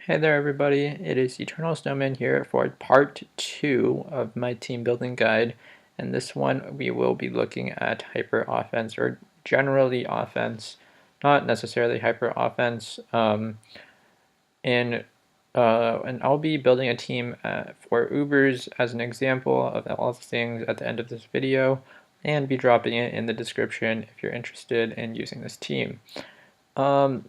Hey there everybody, it is Eternal Snowman here for part 2 of my team building guide. In this one we will be looking at hyper offense, or generally offense, not necessarily hyper offense. And I'll be building a team for Ubers as an example of all the things at the end of this video, and be dropping it in the description if you're interested in using this team. So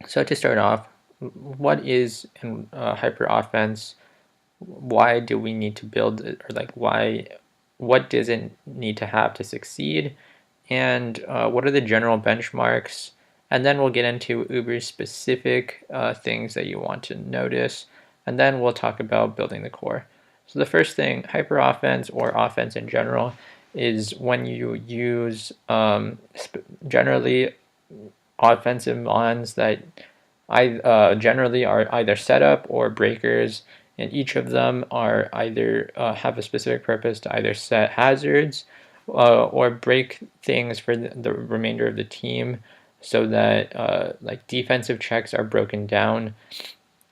to start off, what is hyper offense? Why do we need to build it, or what does it need to have to succeed? And what are the general benchmarks? And then we'll get into Uber specific things that you want to notice, and then we'll talk about building the core. So the first thing, hyper offense or offense in general, is when you use generally offensive mons that generally are either setup or breakers, and each of them are either have a specific purpose to either set hazards or break things for the remainder of the team, so that like defensive checks are broken down.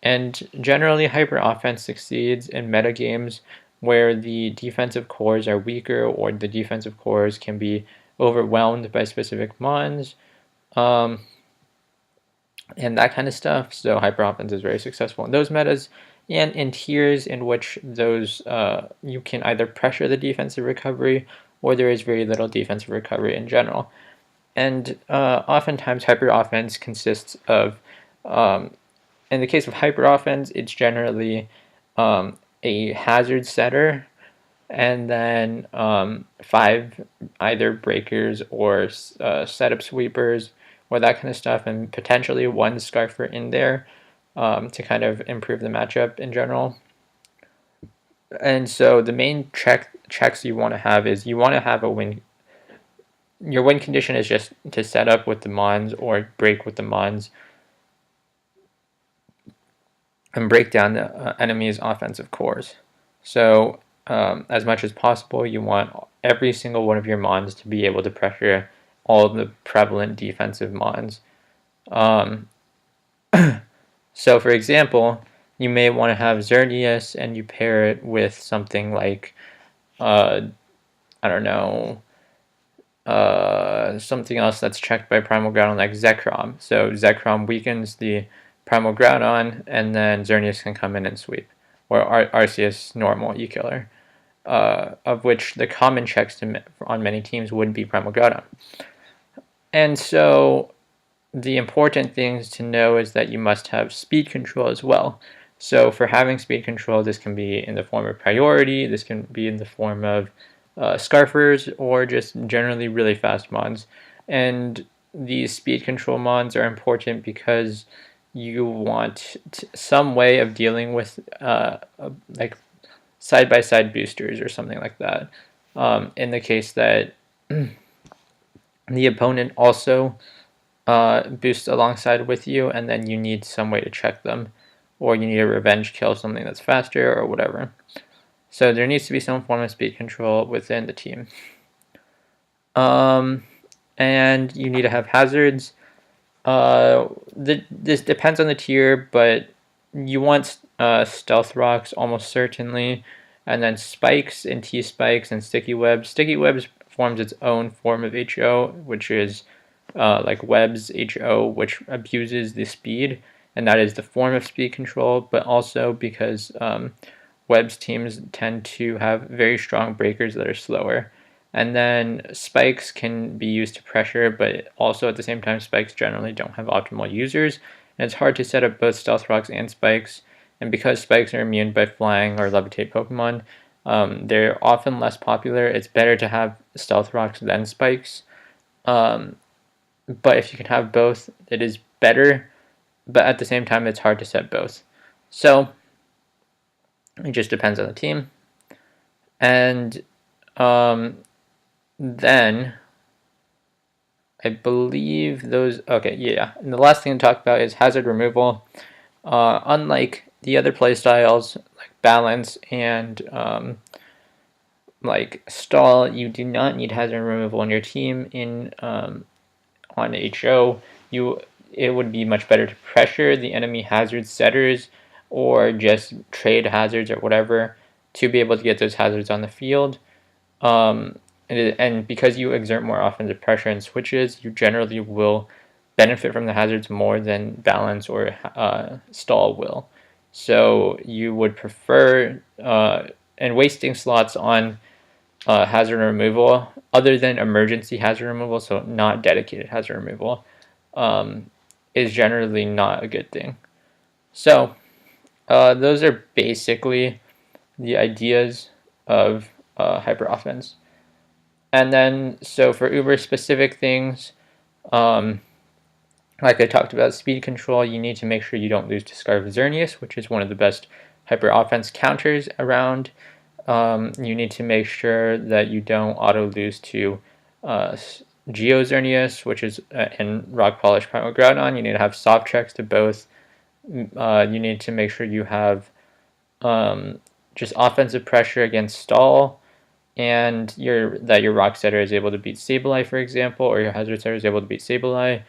And generally hyper offense succeeds in metagames where the defensive cores are weaker, or the defensive cores can be overwhelmed by specific mons. And that kind of stuff. So hyper offense is very successful in those metas, and in tiers in which those you can either pressure the defensive recovery, or there is very little defensive recovery in general. And oftentimes hyper offense consists of, in the case of hyper offense, it's generally a hazard setter, and then 5 either breakers or setup sweepers, or that kind of stuff, and potentially 1 scarfer in there to kind of improve the matchup in general. And so the main checks you want to have is you want to have a win. Your win condition is just to set up with the mons or break with the mons and break down the enemy's offensive cores. So as much as possible, you want every single one of your mons to be able to pressure all of the prevalent defensive mons. So for example, you may want to have Xerneas and you pair it with something like, I don't know, something else that's checked by Primal Groudon, like Zekrom. So Zekrom weakens the Primal Groudon, and then Xerneas can come in and sweep. Or ARCEUS normal E-Killer, of which the common checks on many teams would be Primal Groudon. And so the important things to know is that you must have speed control as well. So for having speed control, this can be in the form of priority, this can be in the form of scarfers, or just generally really fast mons. And these speed control mons are important because you want some way of dealing with like side-by-side boosters or something like that. In the case that the opponent also boosts alongside with you, and then you need some way to check them, or you need a revenge kill, something that's faster or whatever. So there needs to be some form of speed control within the team. And you need to have hazards. This depends on the tier, but you want stealth rocks almost certainly, and then spikes and T-spikes and sticky webs. Sticky webs forms its own form of HO, which is like webs HO, which abuses the speed, and that is the form of speed control, but also because webs teams tend to have very strong breakers that are slower. And then spikes can be used to pressure, but also at the same time spikes generally don't have optimal users, and it's hard to set up both stealth rocks and spikes. And because spikes are immune by flying or levitate Pokemon, they're often less popular. It's better to have stealth rocks than spikes. But if you can have both, it is better, but at the same time it's hard to set both. So it just depends on the team. And then I believe those, okay, yeah. And the last thing to talk about is hazard removal. Unlike the other playstyles like balance and like stall, you do not need hazard removal on your team. On HO, it would be much better to pressure the enemy hazard setters or just trade hazards or whatever to be able to get those hazards on the field. And because you exert more offensive pressure in switches, you generally will benefit from the hazards more than balance or stall will. So you would prefer and wasting slots on hazard removal other than emergency hazard removal, so not dedicated hazard removal, is generally not a good thing. So those are basically the ideas of hyper offense. And then, so for uber specific things, like I talked about speed control, you need to make sure you don't lose to Scarf Xerneas, which is one of the best hyper offense counters around. You need to make sure that you don't auto lose to Xerneas, which is in Rock Polish Primal Groudon. You need to have soft checks to both. You need to make sure you have just offensive pressure against stall, and that your rock setter is able to beat Sableye, for example, or your hazard setter is able to beat Sableye,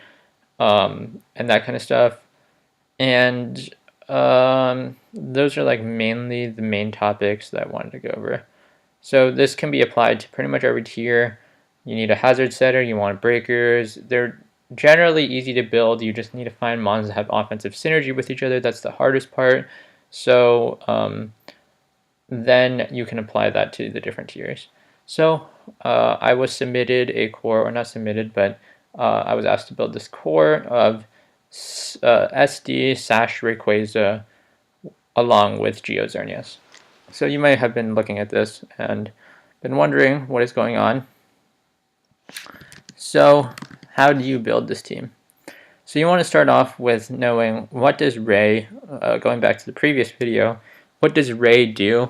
and that kind of stuff. And those are like mainly the main topics that I wanted to go over. So this can be applied to pretty much every tier. You need a hazard setter, you want breakers. They're generally easy to build. You just need to find mons that have offensive synergy with each other. That's the hardest part. So then you can apply that to the different tiers. So I was submitted a core, or not submitted, but I was asked to build this core of SD, Sash, Rayquaza, along with Xerneas. So you might have been looking at this and been wondering what is going on. So how do you build this team? So you want to start off with knowing what does Ray, going back to the previous video, what does Ray do,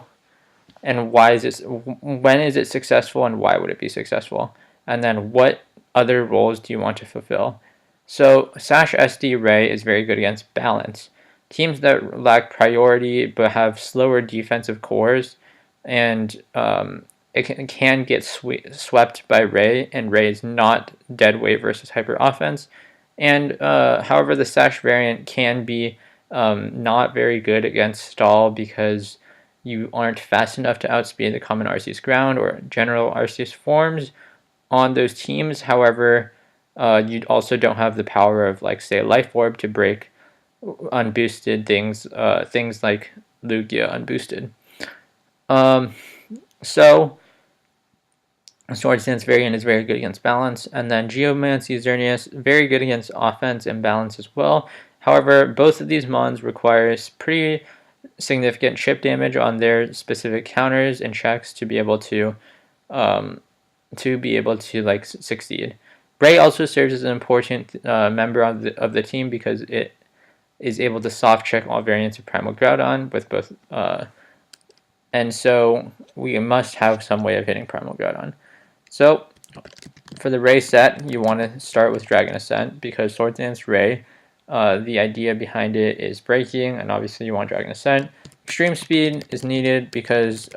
and why is it, when is it successful, and why would it be successful? And then what other roles do you want to fulfill? So Sash SD Ray is very good against balance. Teams that lack priority but have slower defensive cores, and it can get swept by Ray, and Ray is not dead weight versus hyper offense. And however, the Sash variant can be not very good against stall because you aren't fast enough to outspeed the common Arceus ground or general Arceus forms on those teams. However, you also don't have the power of, like, say, Life Orb to break unboosted things, things like Lugia unboosted. So Swords Dance variant is very good against balance, and then Geomancy Xerneas, very good against offense and balance as well. However, both of these mons requires pretty significant chip damage on their specific counters and checks to be able to like succeed. Ray also serves as an important member of the team because it is able to soft check all variants of Primal Groudon with both, and so we must have some way of hitting Primal Groudon. So for the Ray set, you want to start with Dragon Ascent because Swords Dance Ray, the idea behind it is breaking, and obviously you want Dragon Ascent. Extreme speed is needed because,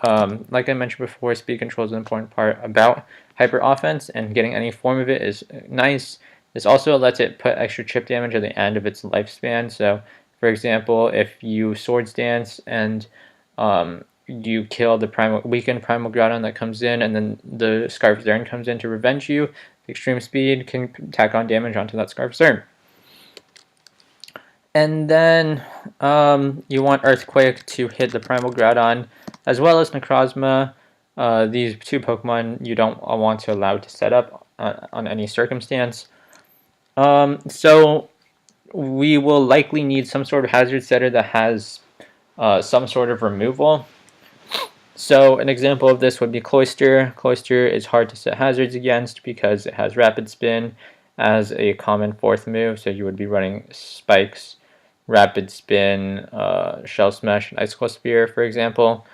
like I mentioned before, speed control is an important part about hyper offense, and getting any form of it is nice. This also lets it put extra chip damage at the end of its lifespan. So, for example, if you Swords Dance and you kill the weakened Primal Groudon that comes in, and then the Scarf Zern comes in to revenge you, extreme speed can tack on damage onto that Scarf Zern. And then you want Earthquake to hit the Primal Groudon, as well as Necrozma. These two Pokemon you don't want to allow to set up on any circumstance. So we will likely need some sort of hazard setter that has some sort of removal. So an example of this would be Cloyster. Cloyster is hard to set hazards against because it has Rapid Spin as a common fourth move. So you would be running Spikes, Rapid Spin, Shell Smash, and Icicle Spear, for example.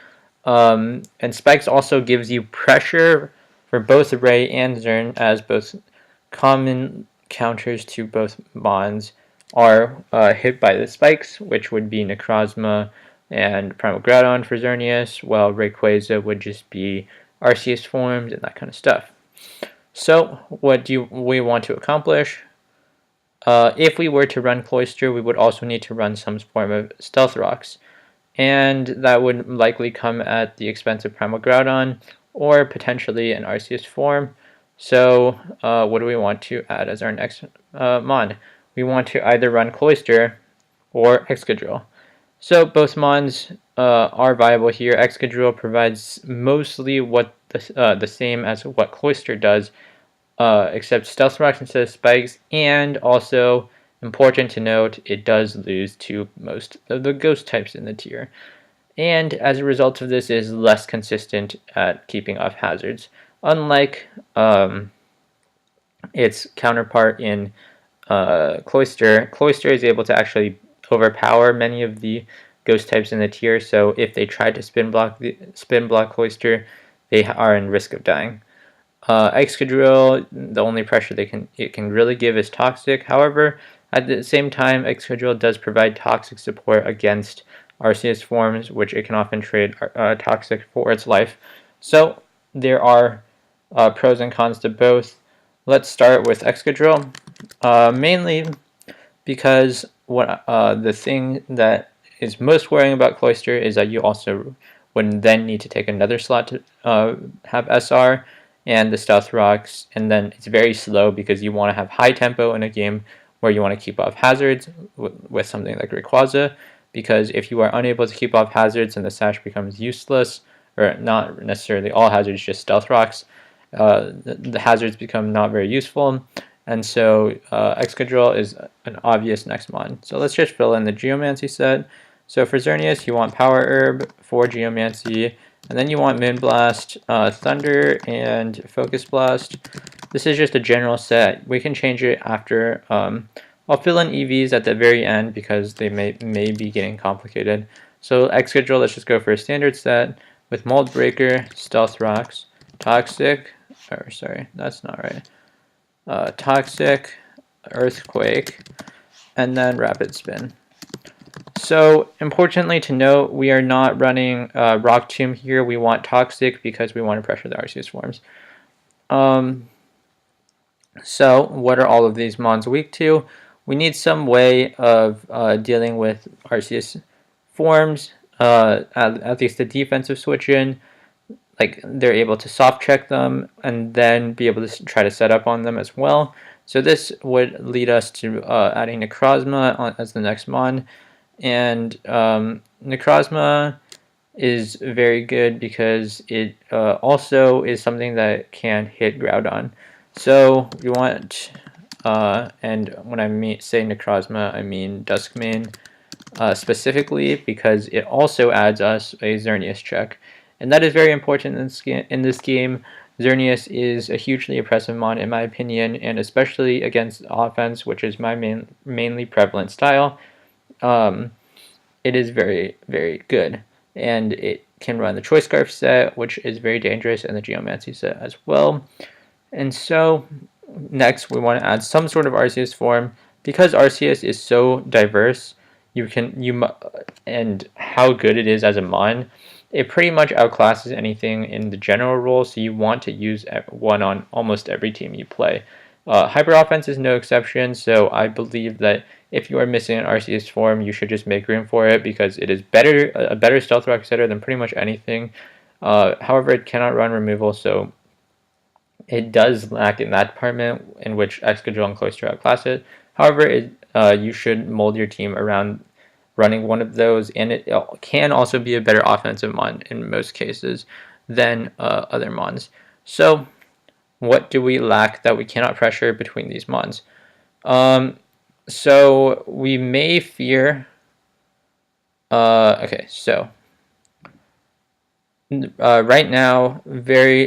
And Spikes also gives you pressure for both Ray and Xern, as both common counters to both mons are hit by the Spikes, which would be Necrozma and Primal Groudon for Xerneas, while Rayquaza would just be Arceus forms and that kind of stuff. So what do we want to accomplish? If we were to run Cloister, we would also need to run some form of Stealth Rocks, and that would likely come at the expense of Primal Groudon or potentially an Arceus form. So what do we want to add as our next mon? We want to either run Cloister or Excadrill. So both mons are viable here. Excadrill provides mostly what the same as what Cloister does, except Stealth Rocks instead of Spikes, and also, important to note, it does lose to most of the Ghost types in the tier. And as a result of this, it is less consistent at keeping off hazards. Unlike its counterpart in Cloister, Cloister is able to actually overpower many of the Ghost types in the tier, so if they try to spin block Cloister, they are in risk of dying. Excadrill, the only pressure it can really give is Toxic. However, at the same time, Excadrill does provide Toxic support against Arceus forms, which it can often trade Toxic for its life. So there are pros and cons to both. Let's start with Excadrill, mainly because the thing that is most worrying about Cloister is that you also would then need to take another slot to have SR and the Stealth Rocks, and then it's very slow because you want to have high tempo in a game where you want to keep off hazards with something like Rayquaza, because if you are unable to keep off hazards and the Sash becomes useless, or not necessarily all hazards, just Stealth Rocks, the hazards become not very useful, and so Excadrill is an obvious next mon. So let's just fill in the Geomancy set. So for Xerneas, you want Power Herb for Geomancy, and then you want Moonblast, Thunder, and Focus Blast. This is just a general set. We can change it after. I'll fill in EVs at the very end because they may be getting complicated. So Excadrill, let's just go for a standard set with Mold Breaker, Stealth Rocks, Toxic, or sorry, that's not right. Toxic, Earthquake, and then Rapid Spin. So importantly to note, we are not running Rock Tomb here. We want Toxic because we want to pressure the Arceus forms. So what are all of these mons weak to? We need some way of dealing with Arceus forms, at least the defensive switch in. Like they're able to soft check them and then be able to try to set up on them as well. So this would lead us to adding Necrozma as the next mon. And Necrozma is very good because it also is something that can hit Groudon. So we want, and when I say Necrozma, I mean Dusk-Mane specifically because it also adds us a Xerneas check. And that is very important in this game. Xerneas is a hugely oppressive mon in my opinion, and especially against offense, which is my mainly prevalent style. It is very, very good. And it can run the Choice Scarf set, which is very dangerous, and the Geomancy set as well. And so, next we want to add some sort of Arceus form. Because Arceus is so diverse, and how good it is as a mon, it pretty much outclasses anything in the general role, so you want to use one on almost every team you play. Hyper Offense is no exception, so I believe that if you are missing an Arceus form, you should just make room for it because it is a better Stealth Rock setter than pretty much anything. However, it cannot run removal, so it does lack in that department in which Excadrill and Cloister outclass it. However, you should mold your team around running one of those, and it can also be a better offensive mon in most cases than other mons. So what do we lack that we cannot pressure between these mons? So we may fear. Okay, so right now,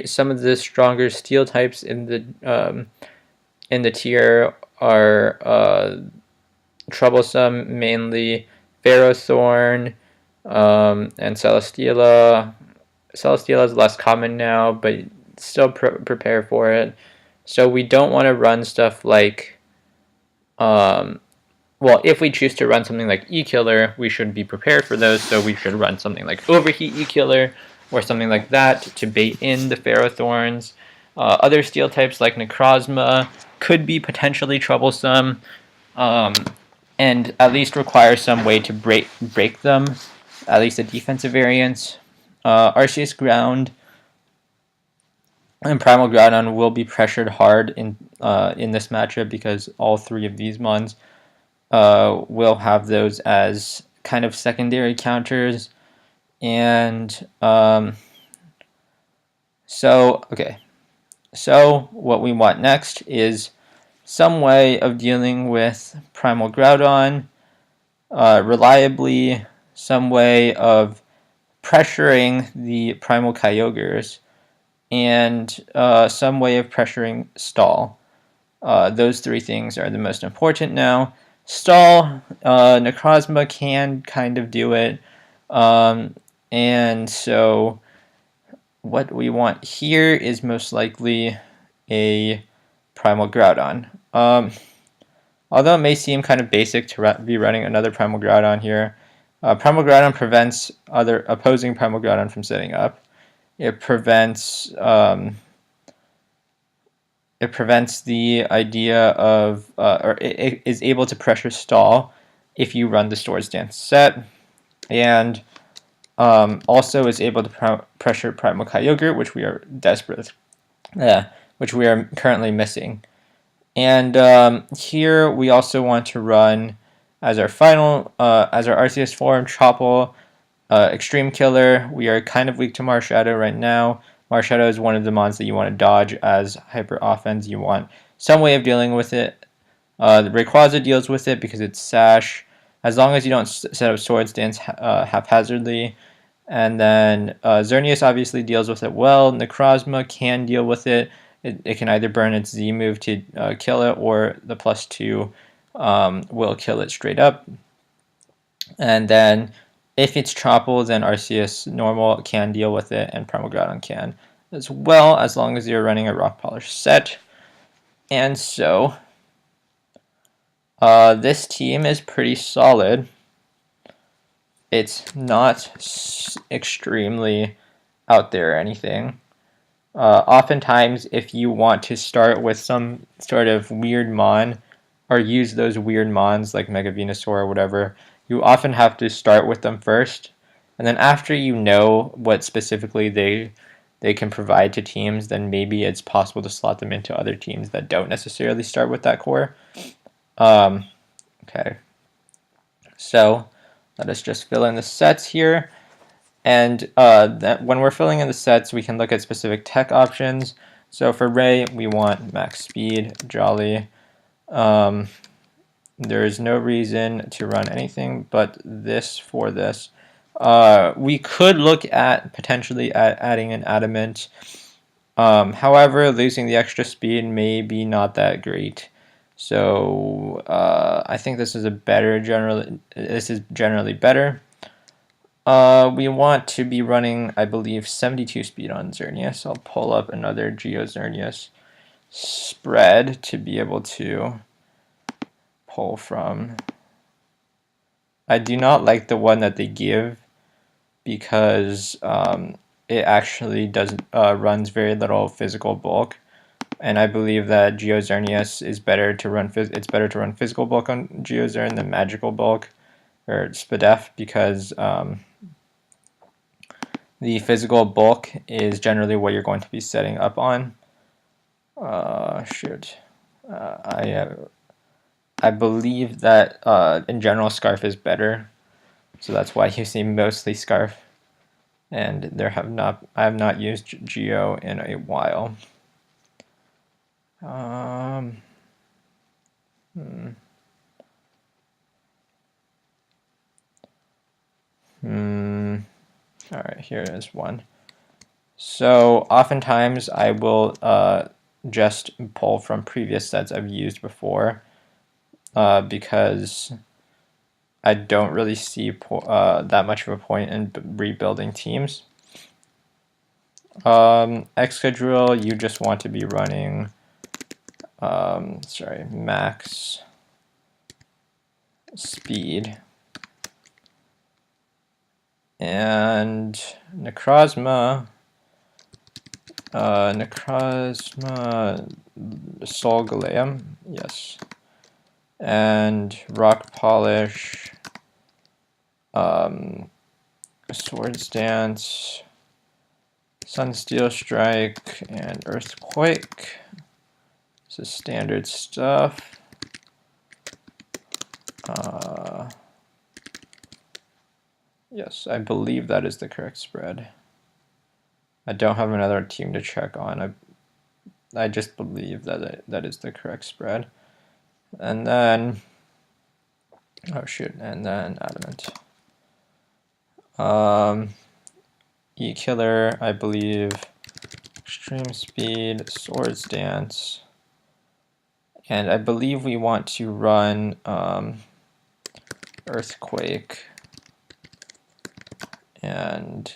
some of the stronger steel types in the tier are troublesome, mainly Ferrothorn and Celesteela. Celesteela is less common now, but still prepare for it. So we don't want to run stuff like, well, if we choose to run something like E-Killer, we should be prepared for those. So we should run something like Overheat E-Killer or something like that to bait in the Ferrothorns. Other steel types like Necrozma could be potentially troublesome. and at least require some way to break them, at least a defensive variance. Arceus Ground and Primal Groudon will be pressured hard in this matchup because all three of these mons will have those as kind of secondary counters. And so what we want next is some way of dealing with Primal Groudon reliably, some way of pressuring the Primal Kyogres, and some way of pressuring Stall. Those three things are the most important now. Stall, Necrozma can kind of do it, and so what we want here is most likely a Primal Groudon. Although it may seem kind of basic to be running another Primal Groudon here, Primal Groudon prevents other opposing Primal Groudon from setting up. It prevents the idea of, or it is able to pressure Stall if you run the Swords Dance set, and also is able to pressure Primal Kyogre, which we are which we are currently missing. And here we also want to run as our final, as our Arceus form, Chople, Extreme Killer. We are kind of weak to Marshadow right now. Marshadow is one of the mons that you want to dodge as hyper offense. You want some way of dealing with it. The Rayquaza deals with it because it's Sash. As long as you don't set up Swords Dance haphazardly. And then Xerneas obviously deals with it well. Necrozma can deal with it. It can either burn its Z move to kill it, or the +2 will kill it straight up. And then if it's Chople, then Arceus normal can deal with it, and Primal Groudon can as well, as long as you're running a Rock Polish set. And so this team is pretty solid. It's not extremely out there or anything. Oftentimes, if you want to start with some sort of weird mon, or use those weird mons like Mega Venusaur or whatever, you often have to start with them first. And then after you know what specifically they can provide to teams, then maybe it's possible to slot them into other teams that don't necessarily start with that core. Okay. So let us just fill in the sets here. And when we're filling in the sets, we can look at specific tech options. So for Ray, we want max speed, Jolly. There is no reason to run anything but this for this. We could look at potentially adding an Adamant. However, losing the extra speed may be not that great. So I think this is generally better. We want to be running, I believe, 72 speed on Xerneas. I'll pull up another Xerneas spread to be able to pull from. I do not like the one that they give because it actually runs very little physical bulk, and I believe that Xerneas is better to run. It's better to run physical bulk on Xern than magical bulk or Spadef, because the physical bulk is generally what you're going to be setting up on. I believe that in general Scarf is better, so that's why you see mostly Scarf. And I have not used Geo in a while. Alright, here is one. So oftentimes I will just pull from previous sets I've used before, because I don't really see that much of a point in rebuilding teams. Excadrill, you just want to be running max speed. And Necrozma Solganium, yes. and Rock Polish, Swords Dance, Sunsteel Strike, and Earthquake. This is standard stuff. Yes, I believe that is the correct spread. I don't have another team to check on. I just believe that that is the correct spread. And then, oh shoot, and then Adamant. E-Killer, I believe, Extreme Speed, Swords Dance, and I believe we want to run Earthquake and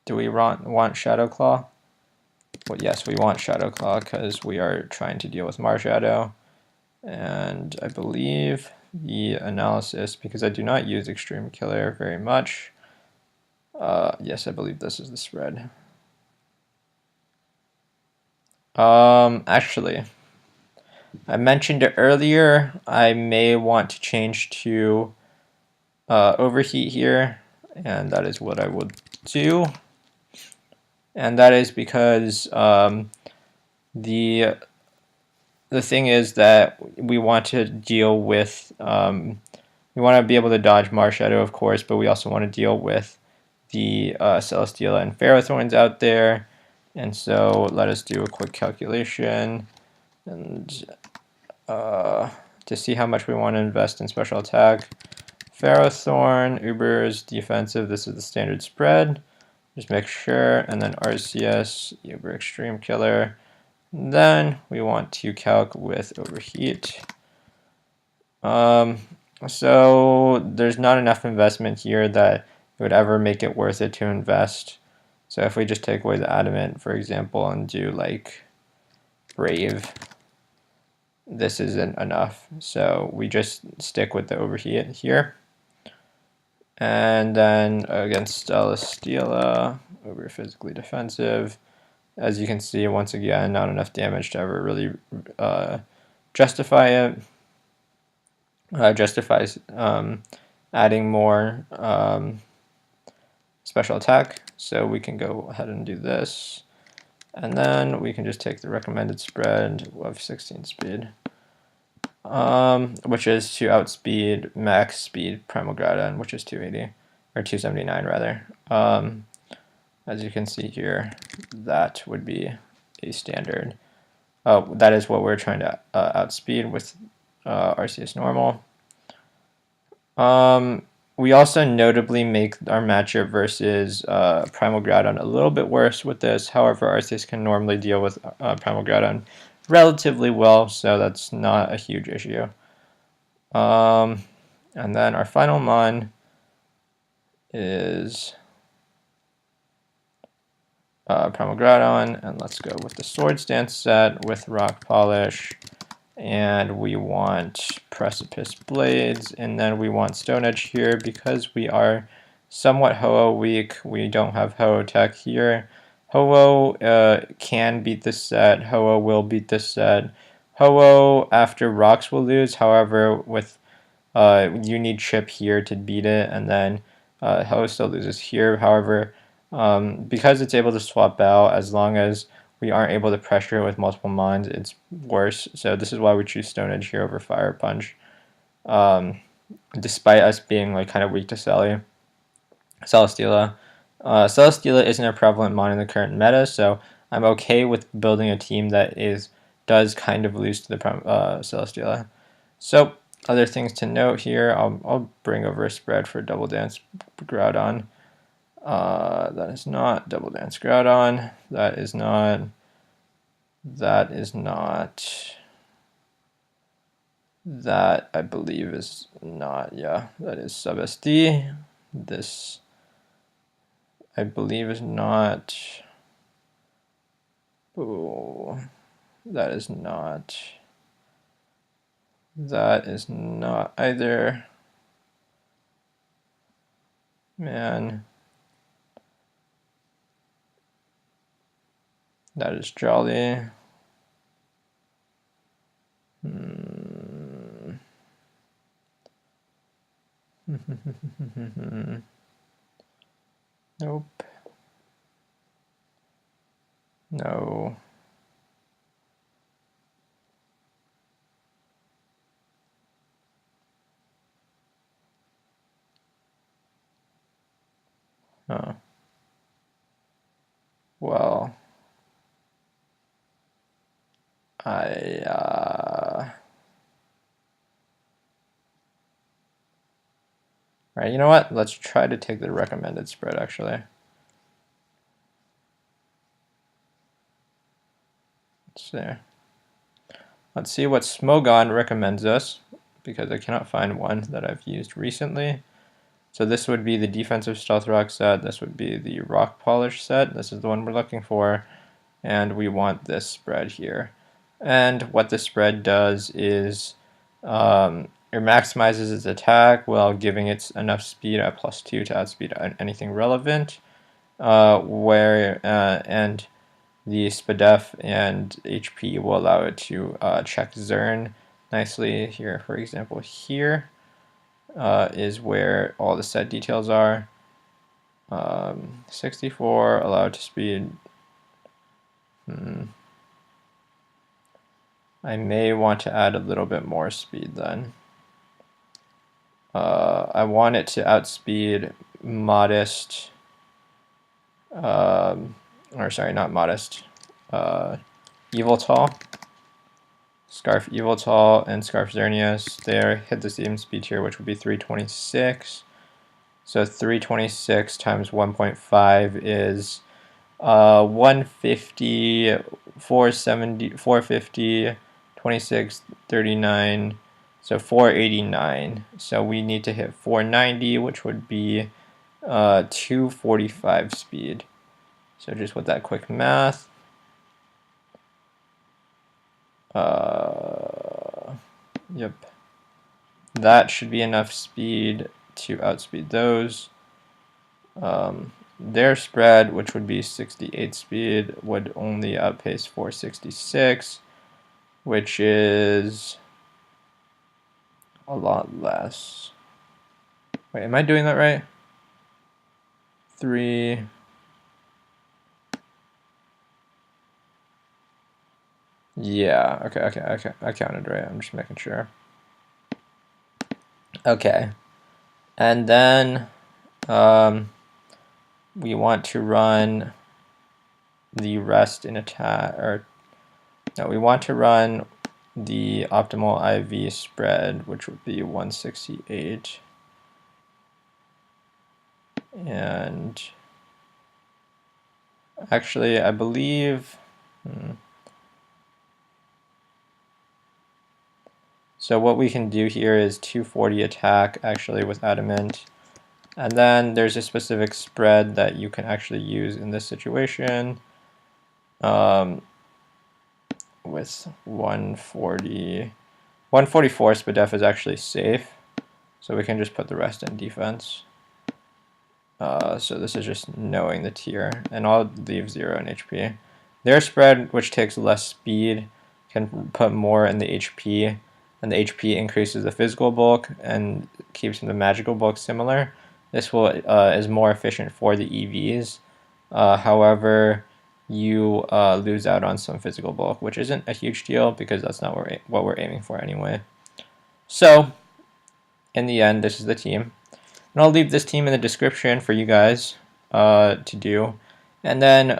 do we want Shadow Claw? Well, yes, we want Shadow Claw because we are trying to deal with Marshadow. And I believe the analysis, because I do not use Extreme Killer very much, yes, I believe this is the spread. Actually, I mentioned it earlier, I may want to change to Overheat here, and that is what I will do. And that is because the thing is that we want to deal with, we want to be able to dodge Marshadow, of course, but we also want to deal with the Celesteela and Ferrothorns out there. And so let us do a quick calculation and to see how much we want to invest in special attack. Ferrothorn, Uber's defensive, this is the standard spread. Just make sure, and then ARCEUS, Uber Extreme Killer. Then we want to calc with Overheat. So there's not enough investment here that it would ever make it worth it to invest. So if we just take away the Adamant, for example, and do like Brave, this isn't enough. So we just stick with the Overheat here. And then against Celesteela, Uber physically defensive. As you can see, once again, not enough damage to ever really justify it. Justifies adding more special attack. So we can go ahead and do this. And then we can just take the recommended spread of 16 speed, which is to outspeed max speed Primal Groudon, which is 280, or 279 rather. As you can see here, that would be a standard. That is what we're trying to outspeed with ARCEUS normal. We also notably make our matchup versus Primal Groudon a little bit worse with this. However, ARCEUS can normally deal with Primal Groudon relatively well, so that's not a huge issue. And then our final mon is Primal Groudon, and let's go with the Swords Dance set with Rock Polish. And we want Precipice Blades, and then we want Stone Edge here because we are somewhat Ho-Oh weak. We don't have Ho-Oh tech here. Ho-Oh can beat this set. Ho-Oh will beat this set. Ho-Oh after Rocks will lose. However, with you need Chip here to beat it, and then Ho-Oh still loses here. However, because it's able to swap out, as long as we aren't able to pressure it with multiple mons, it's worse. So this is why we choose Stone Edge here over Fire Punch. Despite us being like kind of weak to Celesteela. Celesteela isn't a prevalent mon in the current meta, so I'm okay with building a team that does kind of lose to the Celesteela. So other things to note here, I'll bring over a spread for Double Dance Groudon. That is not Double Dance Groudon. That is not. That I believe is not. Yeah, that is sub SD. This I believe is not. Oh, that is not. That is not either. Man. That is Jolly. Nope. No. Huh. Well, Right, you know what? Let's try to take the recommended spread, actually. Let's see what Smogon recommends us, because I cannot find one that I've used recently. So this would be the defensive Stealth Rock set, this would be the Rock Polish set, this is the one we're looking for, and we want this spread here. And what this spread does is it maximizes its attack while giving it enough speed at +2 to outspeed anything relevant, and the SPDEF and HP will allow it to check Xern nicely. Here, for example, here is where all the set details are. 64 allowed to speed. I may want to add a little bit more speed then. I want it to outspeed modest, or sorry, not modest, Eviltall. Scarf Eviltall and Scarf Xerneas, they hit the same speed tier, which would be 326. So 326 times 1.5 is 150, 470, 450, 26, 39, so 489. So we need to hit 490, which would be 245 speed. So just with that quick math, yep, that should be enough speed to outspeed those. Their spread, which would be 68 speed, would only outpace 466, which is a lot less. Wait, am I doing that right? 3. Yeah, okay, I counted right. I'm just making sure. Okay, and then we want to run the rest in attack, or no, we want to run the optimal IV spread, which would be 168. And actually, I believe, so what we can do here is 240 attack actually with Adamant. And then there's a specific spread that you can actually use in this situation with 140. 144 SPDEF is actually safe, so we can just put the rest in defense. So this is just knowing the tier, and I'll leave 0 in HP. Their spread, which takes less speed, can put more in the HP, and the HP increases the physical bulk and keeps the magical bulk similar. This will is more efficient for the EVs. However, you lose out on some physical bulk, which isn't a huge deal because that's not what we're aiming for anyway. So, in the end, this is the team. And I'll leave this team in the description for you guys to do. And then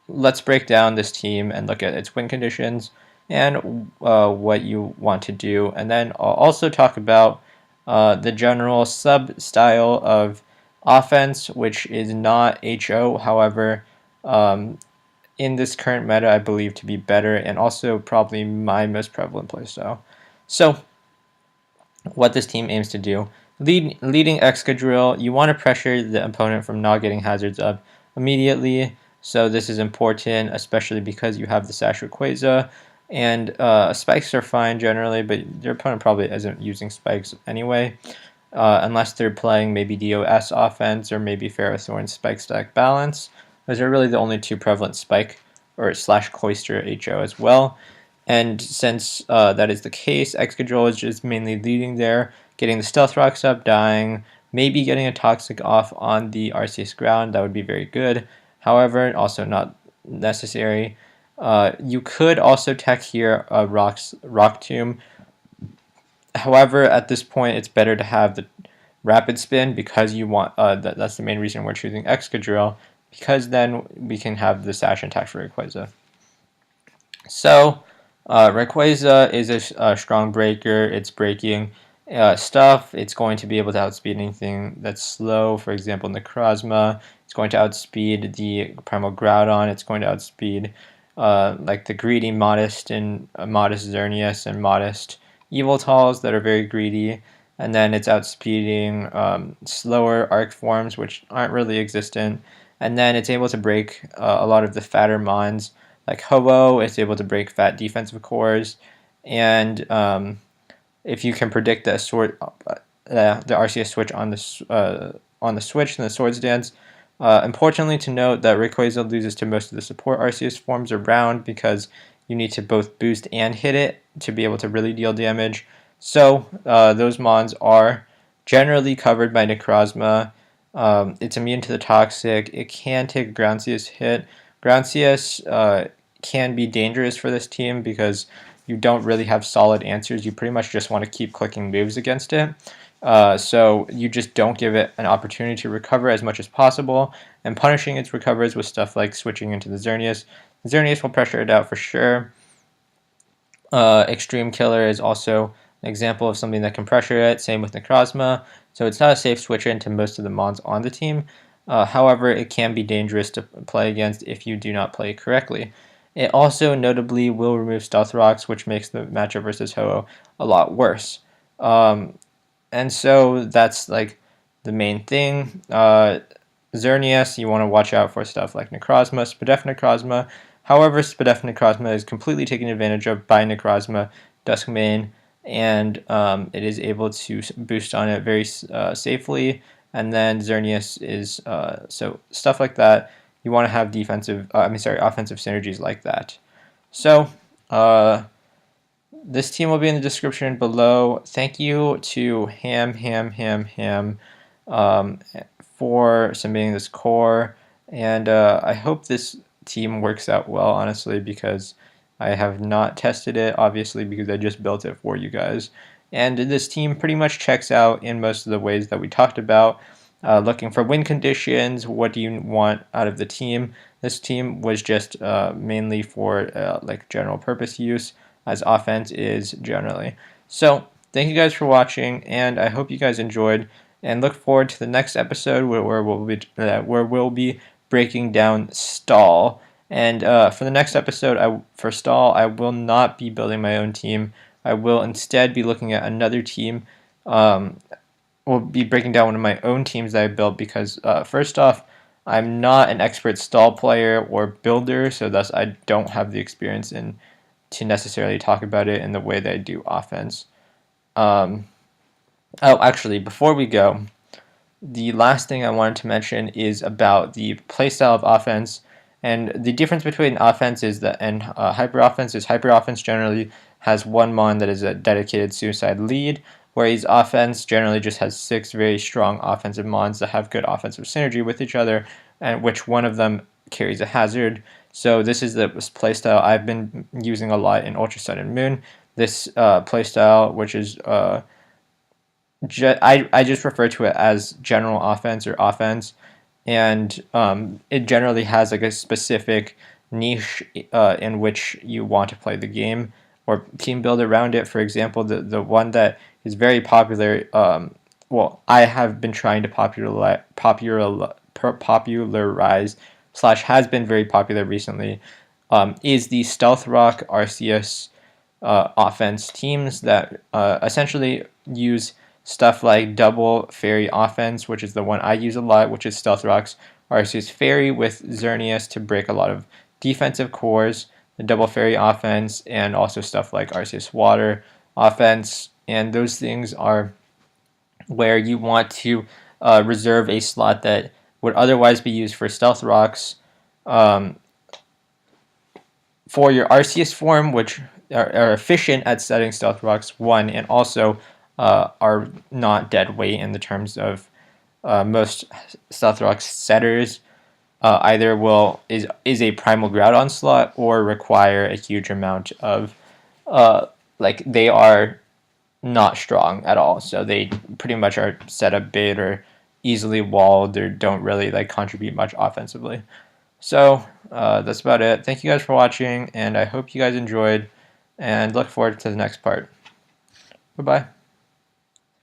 let's break down this team and look at its win conditions and what you want to do. And then I'll also talk about the general sub-style of offense, which is not HO, however, in this current meta, I believe to be better and also probably my most prevalent playstyle. So, what this team aims to do. Leading Excadrill, you want to pressure the opponent from not getting hazards up immediately. So this is important, especially because you have the Sash Rayquaza. And spikes are fine generally, but your opponent probably isn't using spikes anyway. Unless they're playing maybe DOS offense or maybe Ferrothorn spike stack balance. Those are really the only two prevalent spike or /Cloister HO as well. And since that is the case, Excadrill is just mainly leading there, getting the Stealth Rocks up, dying, maybe getting a Toxic off on the Arceus ground. That would be very good. However, also not necessary. You could also tech here a Rock Tomb. However, at this point, it's better to have the Rapid Spin because you want. That's the main reason we're choosing Excadrill, because then we can have the Sash attack for Rayquaza. So, Rayquaza is a strong breaker. It's breaking stuff. It's going to be able to outspeed anything that's slow. For example, Necrozma. It's going to outspeed the Primal Groudon. It's going to outspeed like the greedy Modest and Modest Xerneas and Modest Eviltals that are very greedy. And then it's outspeeding slower Arc forms, which aren't really existent. And then it's able to break a lot of the fatter Mons, like Ho-Oh. It's able to break fat defensive cores. And if you can predict the Arceus switch on the Switch and the Swords Dance, importantly to note that Rayquaza loses to most of the support Arceus forms around because you need to both boost and hit it to be able to really deal damage. So those Mons are generally covered by Necrozma. It's immune to the Toxic. It can take a Groundsius hit. Groundsius can be dangerous for this team because you don't really have solid answers. You pretty much just want to keep clicking moves against it. So you just don't give it an opportunity to recover as much as possible, and punishing its recovers with stuff like switching into the Xerneas. Xerneas will pressure it out for sure. Extreme Killer is also an example of something that can pressure it, same with Necrozma. So it's not a safe switch into most of the Mons on the team. However, it can be dangerous to play against if you do not play correctly. It also notably will remove Stealth Rocks, which makes the matchup versus Ho-Oh a lot worse. And so that's like the main thing. Xerneas, you want to watch out for stuff like Necrozma, Spadef Necrozma. However, Spadef Necrozma is completely taken advantage of by Necrozma-Dusk-Mane, and it is able to boost on it very safely. And then Xerneas is so stuff like that. You want to have offensive synergies like that. So this team will be in the description below. Thank you to Ham for submitting this core, and I hope this team works out well, honestly, because I have not tested it, obviously, because I just built it for you guys. And this team pretty much checks out in most of the ways that we talked about. Looking for win conditions, what do you want out of the team? This team was just mainly for like general purpose use, as offense is generally. So thank you guys for watching, and I hope you guys enjoyed, and look forward to the next episode where we'll be breaking down Stall. And for the next episode, for Stall, I will not be building my own team. I will instead be looking at another team. Will be breaking down one of my own teams that I built because first off, I'm not an expert Stall player or builder, so thus I don't have the experience to necessarily talk about it in the way that I do offense. Oh, actually, before we go, the last thing I wanted to mention is about the playstyle of offense. And the difference between offense and hyper offense is hyper offense generally has one mon that is a dedicated suicide lead, whereas offense generally just has 6 very strong offensive mons that have good offensive synergy with each other, and which one of them carries a hazard. So this is the playstyle I've been using a lot in Ultra Sun and Moon. This playstyle, which is I just refer to it as general offense or offense, and it generally has like a specific niche in which you want to play the game or team build around it. For example, the one that is very popular, well, I have been trying to popularize / has been very popular recently, is the Stealth Rock Arceus offense teams that essentially use stuff like double fairy offense, which is the one I use a lot, which is Stealth Rock's Arceus Fairy with Xerneas to break a lot of defensive cores, the double fairy offense, and also stuff like Arceus Water offense. And those things are where you want to reserve a slot that would otherwise be used for Stealth Rocks for your Arceus form, which are efficient at setting Stealth Rocks, one, and also are not dead weight in the terms of most Stealth Rock setters. Either is a Primal Groudon slot or require a huge amount of like they are not strong at all. So they pretty much are set up bid or easily walled or don't really like contribute much offensively. So that's about it. Thank you guys for watching, and I hope you guys enjoyed, and look forward to the next part. Bye-bye.